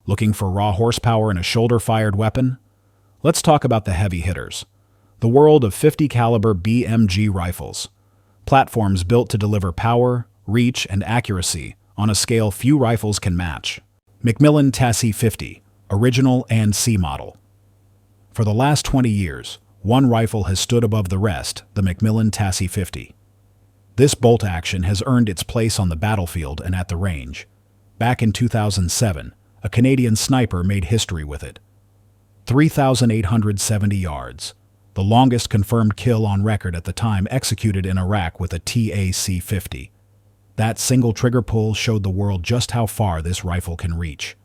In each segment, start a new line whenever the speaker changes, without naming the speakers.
Looking for raw horsepower in a shoulder-fired weapon? Let's talk about the heavy hitters. The world of 50 caliber BMG rifles. Platforms built to deliver power, reach, and accuracy on a scale few rifles can match. McMillan TAC-50, original and C model. For the last 20 years, one rifle has stood above the rest, the McMillan TAC-50. This bolt action has earned its place on the battlefield and at the range. Back in 2007, a Canadian sniper made history with it. 3,870 yards, the longest confirmed kill on record at the time executed in Iraq with a TAC-50. That single trigger pull showed the world just how far this rifle can reach.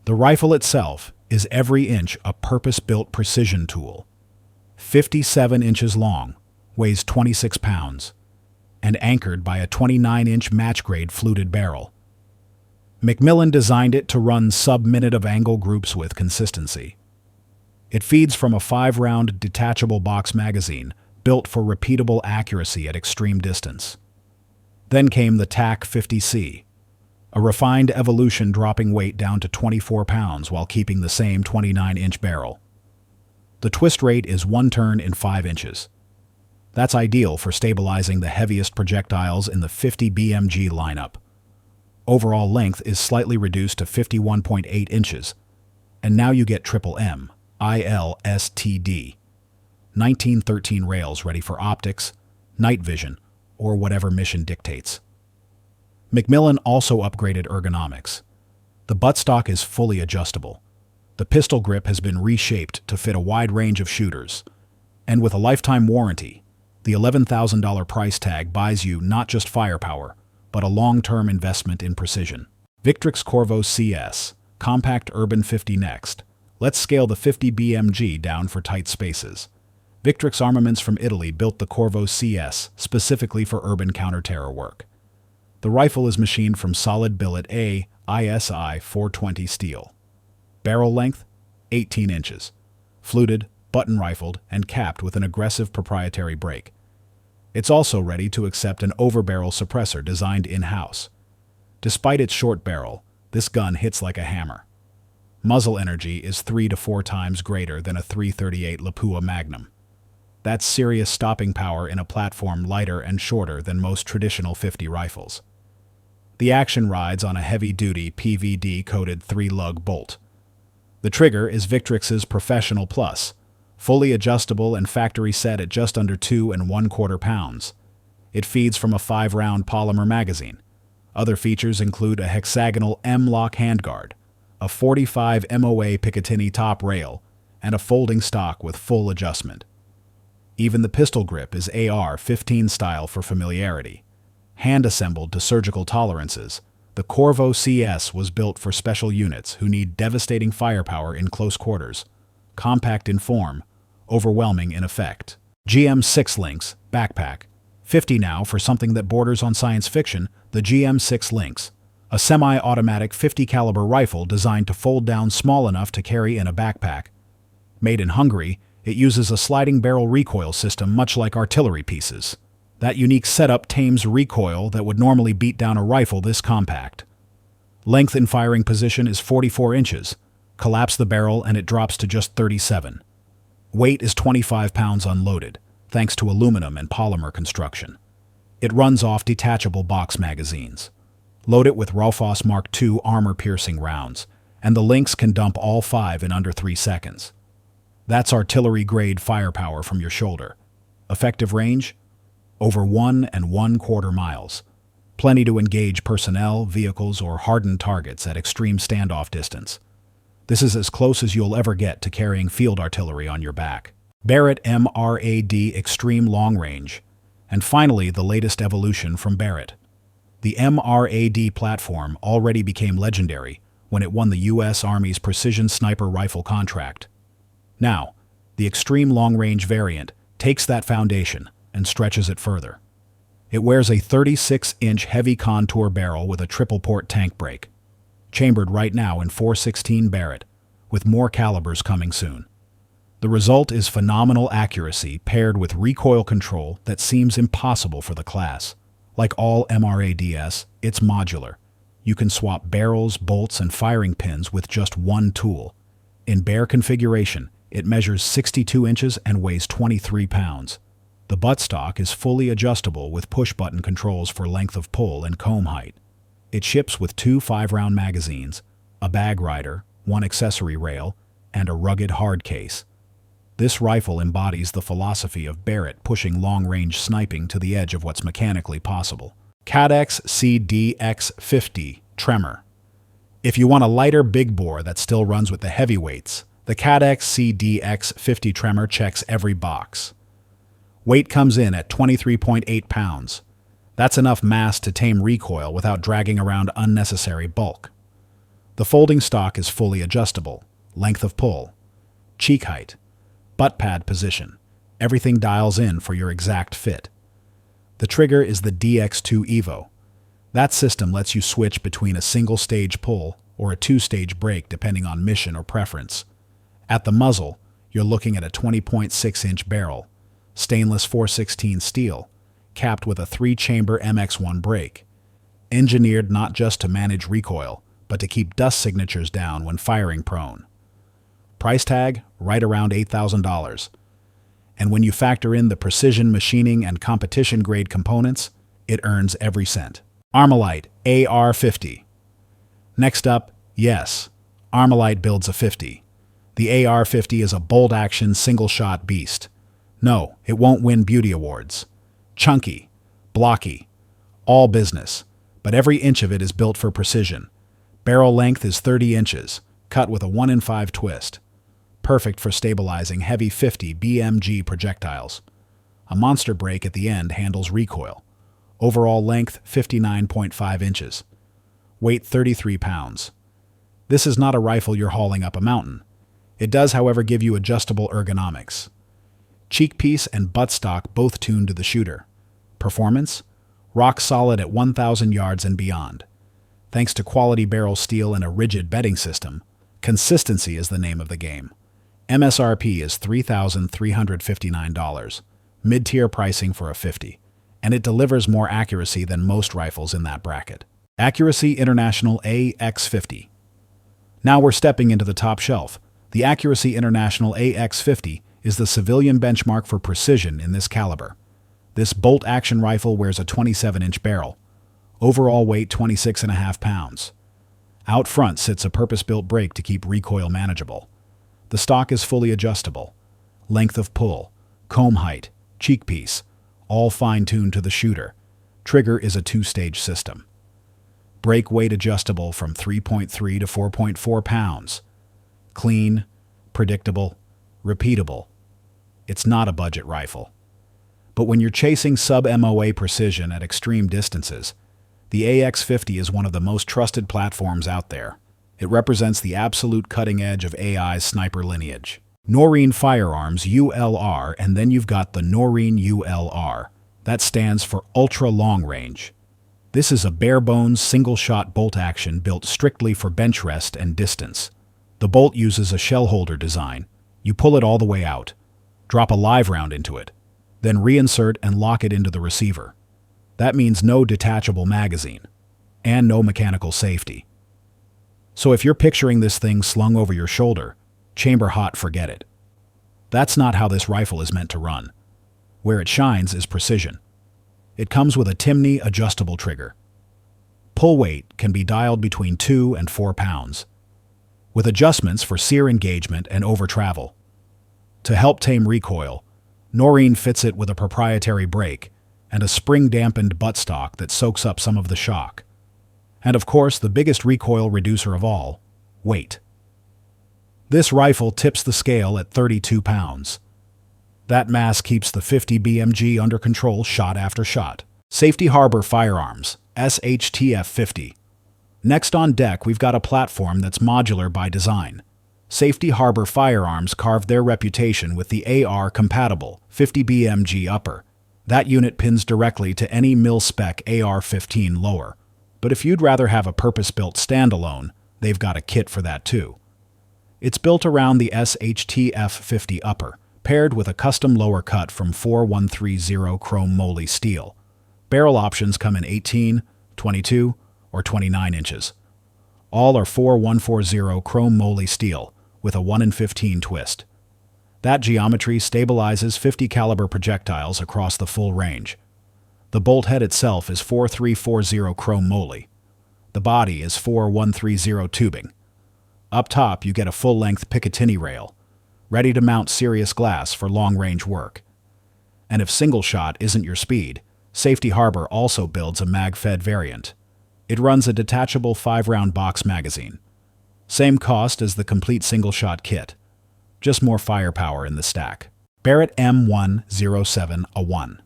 The rifle itself is every inch a purpose-built precision tool. 57 inches long, weighs 26 pounds, and anchored by a 29-inch match-grade fluted barrel. McMillan designed it to run sub-minute of angle groups with consistency. It feeds from a 5-round detachable box magazine built for repeatable accuracy at extreme distance. Then came the TAC-50C, a refined evolution dropping weight down to 24 pounds while keeping the same 29-inch barrel. The twist rate is 1 turn in 5 inches. That's ideal for stabilizing the heaviest projectiles in the 50 BMG lineup. Overall length is slightly reduced to 51.8 inches, and now you get triple M, ILSTD, 1913 rails ready for optics, night vision, or whatever mission dictates. McMillan also upgraded ergonomics. The buttstock is fully adjustable. The pistol grip has been reshaped to fit a wide range of shooters, and with a lifetime warranty, the $11,000 price tag buys you not just firepower, but a long-term investment in precision. Victrix Corvo CS, compact urban 50 next. Let's scale the 50 BMG down for tight spaces. Victrix Armaments from Italy built the Corvo CS specifically for urban counter-terror work. The rifle is machined from solid billet AISI 420 steel. Barrel length, 18 inches. Fluted, button-rifled, and capped with an aggressive proprietary brake. It's also ready to accept an overbarrel suppressor designed in-house. Despite its short barrel, this gun hits like a hammer. Muzzle energy is 3 to 4 times greater than a .338 Lapua Magnum. That's serious stopping power in a platform lighter and shorter than most traditional 50 rifles. The action rides on a heavy-duty PVD-coated 3-lug bolt. The trigger is Victrix's Professional Plus, fully adjustable and factory set at just under 2 1/4 pounds. It feeds from a 5-round polymer magazine. Other features include a hexagonal M-lock handguard, a 45 MOA Picatinny top rail, and a folding stock with full adjustment. Even the pistol grip is AR-15 style for familiarity. Hand-assembled to surgical tolerances, the Corvo CS was built for special units who need devastating firepower in close quarters, compact in form, overwhelming in effect. GM6 Lynx, backpack. 50 now for something that borders on science fiction, the GM6 Lynx, a semi-automatic 50 caliber rifle designed to fold down small enough to carry in a backpack. Made in Hungary, it uses a sliding barrel recoil system much like artillery pieces. That unique setup tames recoil that would normally beat down a rifle this compact. Length in firing position is 44 inches. Collapse the barrel and it drops to just 37. Weight is 25 pounds unloaded, thanks to aluminum and polymer construction. It runs off detachable box magazines. Load it with Raufoss Mark II armor-piercing rounds, and the Lynx can dump all 5 in under 3 seconds. That's artillery-grade firepower from your shoulder. Effective range? Over 1 1/4 miles. Plenty to engage personnel, vehicles, or hardened targets at extreme standoff distance. This is as close as you'll ever get to carrying field artillery on your back. Barret MRAD Extreme Long Range. And finally, the latest evolution from Barret. The MRAD platform already became legendary when it won the U.S. Army's Precision Sniper Rifle contract. Now, the Extreme Long Range variant takes that foundation and stretches it further. It wears a 36-inch heavy contour barrel with a triple-port tank brake, chambered right now in .416 Barret, with more calibers coming soon. The result is phenomenal accuracy paired with recoil control that seems impossible for the class. Like all MRADs, it's modular. You can swap barrels, bolts, and firing pins with just one tool. In bare configuration, it measures 62 inches and weighs 23 pounds. The buttstock is fully adjustable with push-button controls for length of pull and comb height. It ships with 2 5-round magazines, a bag rider, 1 accessory rail, and a rugged hard case. This rifle embodies the philosophy of Barret, pushing long-range sniping to the edge of what's mechanically possible. Cadex CDX-50 Tremor. If you want a lighter big bore that still runs with the heavyweights, the Cadex CDX-50 Tremor checks every box. Weight comes in at 23.8 pounds. That's enough mass to tame recoil without dragging around unnecessary bulk. The folding stock is fully adjustable. Length of pull, cheek height, butt pad position. Everything dials in for your exact fit. The trigger is the DX2 Evo. That system lets you switch between a single-stage pull or a 2-stage break depending on mission or preference. At the muzzle, you're looking at a 20.6-inch barrel, stainless 416 steel, capped with a 3-chamber MX1 brake. Engineered not just to manage recoil, but to keep dust signatures down when firing prone. Price tag, right around $8,000. And when you factor in the precision machining and competition-grade components, it earns every cent. Armalite AR-50. Next up, yes, Armalite builds a 50. The AR-50 is a bolt-action, single-shot beast. No, it won't win beauty awards. Chunky, blocky, all business, but every inch of it is built for precision. Barrel length is 30 inches, cut with a 1 in 5 twist. Perfect for stabilizing heavy 50 BMG projectiles. A monster brake at the end handles recoil. Overall length 59.5 inches. Weight 33 pounds. This is not a rifle you're hauling up a mountain. It does, however, give you adjustable ergonomics. Cheek piece and buttstock both tuned to the shooter. Performance? Rock solid at 1,000 yards and beyond. Thanks to quality barrel steel and a rigid bedding system, consistency is the name of the game. MSRP is $3,359, mid-tier pricing for a 50, and it delivers more accuracy than most rifles in that bracket. Accuracy International AX-50. Now we're stepping into the top shelf. The Accuracy International AX-50 is the civilian benchmark for precision in this caliber. This bolt-action rifle wears a 27-inch barrel. Overall weight 26.5 pounds. Out front sits a purpose-built brake to keep recoil manageable. The stock is fully adjustable. Length of pull, comb height, cheek piece, all fine-tuned to the shooter. Trigger is a 2-stage system. Brake weight adjustable from 3.3 to 4.4 pounds. Clean, predictable, repeatable. It's not a budget rifle. But when you're chasing sub-MOA precision at extreme distances, the AX-50 is one of the most trusted platforms out there. It represents the absolute cutting edge of AI's sniper lineage. Norren Firearms ULR, and then you've got the Norren ULR. That stands for Ultra Long Range. This is a bare-bones, single-shot bolt action built strictly for bench rest and distance. The bolt uses a shell holder design. You pull it all the way out, drop a live round into it, then reinsert and lock it into the receiver. That means no detachable magazine, and no mechanical safety. So if you're picturing this thing slung over your shoulder, chamber hot, forget it. That's not how this rifle is meant to run. Where it shines is precision. It comes with a Timney adjustable trigger. Pull weight can be dialed between 2 and 4 pounds, with adjustments for sear engagement and over travel. To help tame recoil, Norren fits it with a proprietary brake and a spring-dampened buttstock that soaks up some of the shock. And of course, the biggest recoil reducer of all, weight. This rifle tips the scale at 32 pounds. That mass keeps the 50 BMG under control shot after shot. Safety Harbor Firearms, SHTF-50. Next on deck, we've got a platform that's modular by design. Safety Harbor Firearms carved their reputation with the AR-compatible 50 BMG upper. That unit pins directly to any mil-spec AR-15 lower. But if you'd rather have a purpose-built standalone, they've got a kit for that too. It's built around the SHTF-50 upper, paired with a custom lower cut from 4130 chrome moly steel. Barrel options come in 18, 22, or 29 inches. All are 4140 chrome moly steel with a 1 in 15 twist. That geometry stabilizes 50 caliber projectiles across the full range. The bolt head itself is 4340 chrome moly. The body is 4130 tubing. Up top, you get a full-length Picatinny rail, ready to mount serious glass for long-range work. And if single shot isn't your speed, Safety Harbor also builds a mag-fed variant. It runs a detachable 5-round box magazine. Same cost as the complete single-shot kit, just more firepower in the stack. Barret M107A1.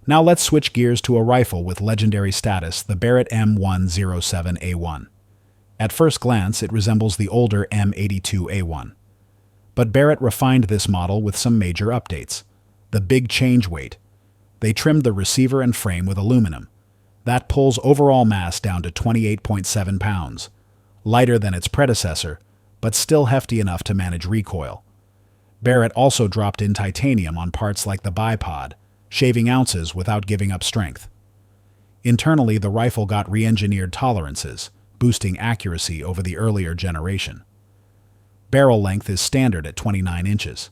Now let's switch gears to a rifle with legendary status, the Barret M107A1. At first glance, it resembles the older M82A1. But Barret refined this model with some major updates. The big change weight. They trimmed the receiver and frame with aluminum. That pulls overall mass down to 28.7 pounds. Lighter than its predecessor, but still hefty enough to manage recoil. Barret also dropped in titanium on parts like the bipod, shaving ounces without giving up strength. Internally, the rifle got re-engineered tolerances, boosting accuracy over the earlier generation. Barrel length is standard at 29 inches.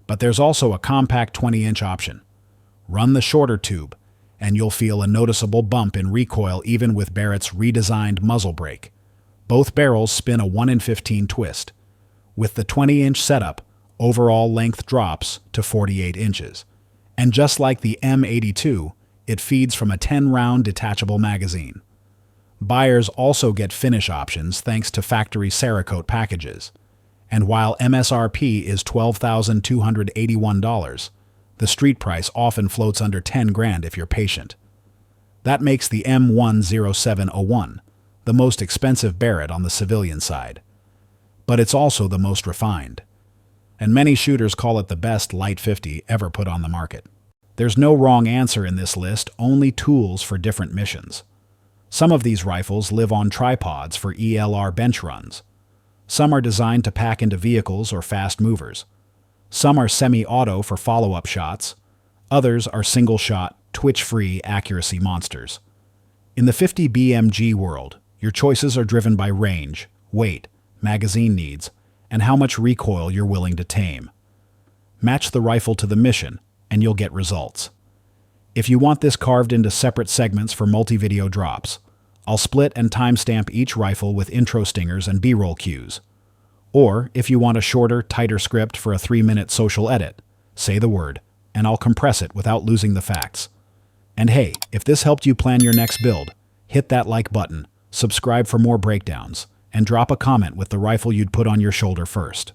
But there's also a compact 20-inch option. Run the shorter tube, and you'll feel a noticeable bump in recoil even with Barret's redesigned muzzle brake. Both barrels spin a 1 in 15 twist. With the 20-inch setup, overall length drops to 48 inches. And just like the M82, it feeds from a 10-round detachable magazine. Buyers also get finish options thanks to factory Cerakote packages. And while MSRP is $12,281, the street price often floats under 10 grand if you're patient. That makes the M107A1 the most expensive Barret on the civilian side. But it's also the most refined. And many shooters call it the best light 50 ever put on the market. There's no wrong answer in this list, only tools for different missions. Some of these rifles live on tripods for ELR bench runs. Some are designed to pack into vehicles or fast movers. Some are semi-auto for follow-up shots. Others are single-shot, twitch-free accuracy monsters. In the 50 BMG world, your choices are driven by range, weight, magazine needs, and how much recoil you're willing to tame. Match the rifle to the mission, and you'll get results. If you want this carved into separate segments for multi-video drops, I'll split and timestamp each rifle with intro stingers and B-roll cues. Or, if you want a shorter, tighter script for a 3-minute social edit, say the word, and I'll compress it without losing the facts. And hey, if this helped you plan your next build, hit that like button, subscribe for more breakdowns, and drop a comment with the rifle you'd put on your shoulder first.